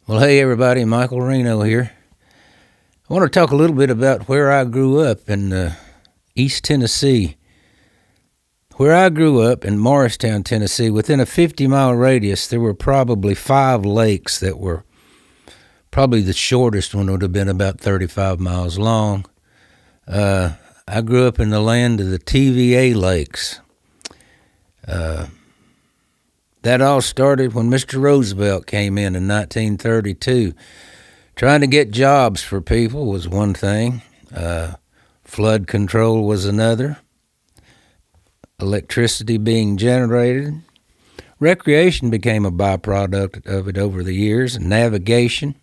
Well, hey everybody, Michael Reno here. I want to talk a little bit about where I grew up in East Tennessee. Where I grew up in Morristown, Tennessee, within a 50-mile radius, there were probably 5 lakes that were probably the shortest one would have been about 35 miles long. I grew up in the land of the TVA lakes. That all started when Mr. Roosevelt came in 1932. Trying to get jobs for people was one thing. Flood control was another. Electricity being generated. Recreation became a byproduct of it over the years, and navigation.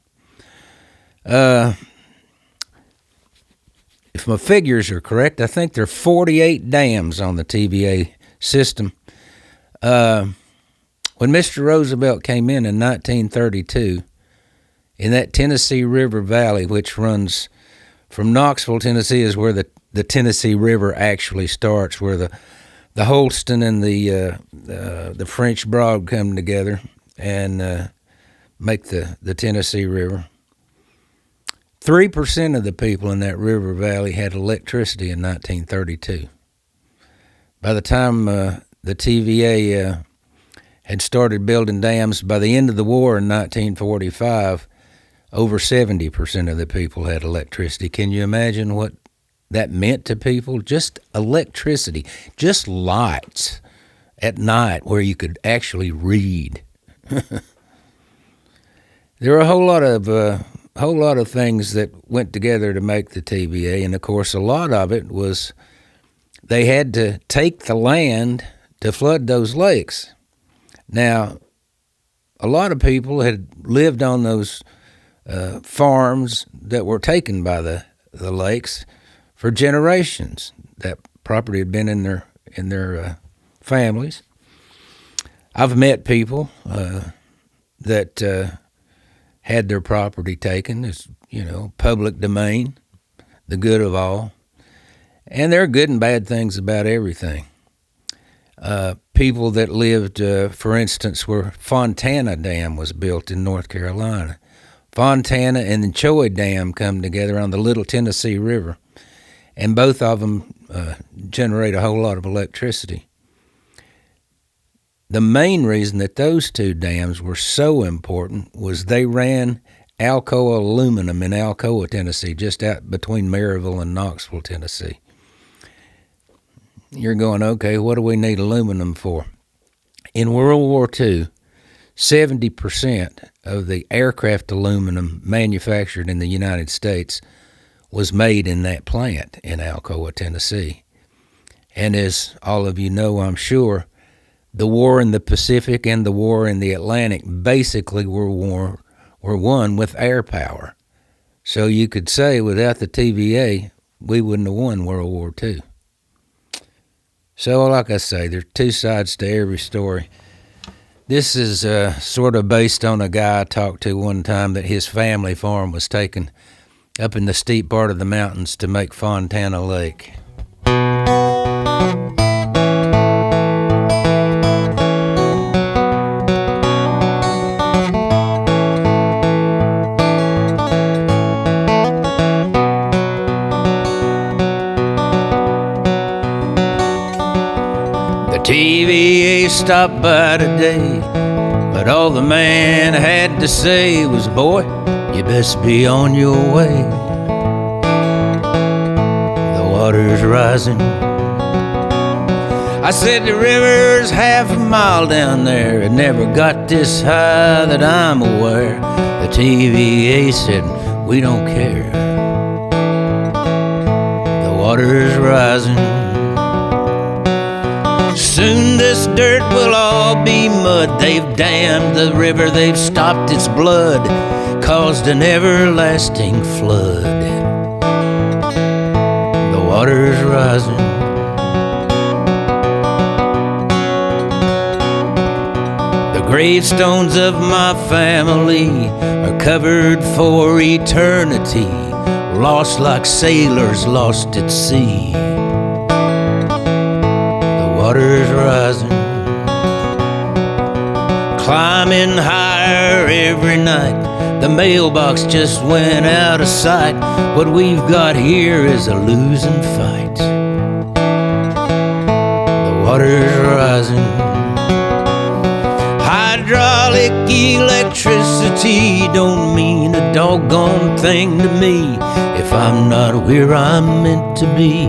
If my figures are correct, I think there are 48 dams on the TVA system. When Mr. Roosevelt came in 1932, in that Tennessee River Valley, which runs from Knoxville, Tennessee, is where the Tennessee River actually starts, where the Holston and the French Broad come together and make the Tennessee River. 3% of the people in that river valley had electricity in 1932. By the time the TVA had started building dams, by the end of the war in 1945, over 70% of the people had electricity. Can you imagine what that meant to people? Just electricity, just lights at night where you could actually read. There were a whole lot of things that went together to make the TVA, and of course a lot of it was they had to take the land to flood those lakes. Now, a lot of people had lived on those farms that were taken by the lakes for generations. That property had been in their families. I've met people that had their property taken as, public domain, the good of all. And there are good and bad things about everything. People that lived, for instance, where Fontana Dam was built in North Carolina. Fontana and the Choi Dam come together on the Little Tennessee River, and both of them generate a whole lot of electricity. The main reason that those two dams were so important was they ran Alcoa aluminum in Alcoa, Tennessee, just out between Maryville and Knoxville, Tennessee. You're going, okay, what do we need aluminum for? In World War II, 70% of the aircraft aluminum manufactured in the United States was made in that plant in Alcoa, Tennessee. And as all of you know, I'm sure, the war in the Pacific and the war in the Atlantic basically were won with air power. So you could say without the TVA, we wouldn't have won World War II. So like I say, there's two sides to every story. This is sort of based on a guy I talked to one time that his family farm was taken up in the steep part of the mountains to make Fontana Lake. TVA stopped by today, but all the man had to say was, boy, you best be on your way. The water's rising. I said the river's half a mile down there. It never got this high that I'm aware. The TVA said, we don't care. The water's rising. Soon this dirt will all be mud. They've dammed the river, they've stopped its blood, caused an everlasting flood. The water's rising. The gravestones of my family are covered for eternity, lost like sailors lost at sea. Water's rising, climbing higher every night. The mailbox just went out of sight. What we've got here is a losing fight. The water's rising. Hydraulic electricity don't mean a doggone thing to me if I'm not where I'm meant to be.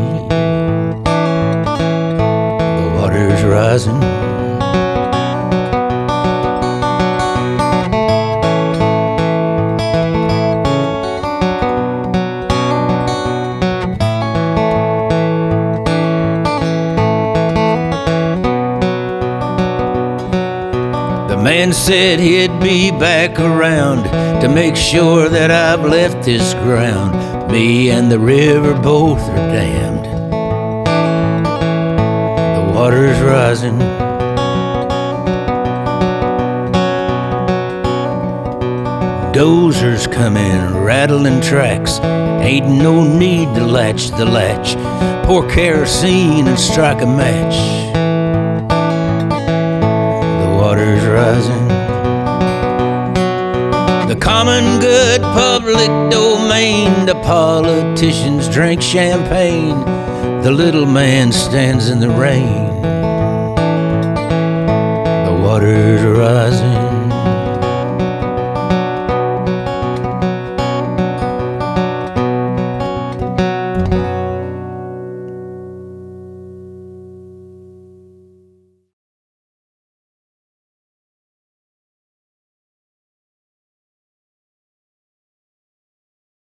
The water's rising. The man said he'd be back around to make sure that I've left this ground. Me and the river both are damned. The water's rising. Dozers coming, rattling tracks. Ain't no need to latch the latch. Pour kerosene and strike a match. Water's rising. The common good, public domain. The politicians drink champagne. The little man stands in the rain. The water's rising.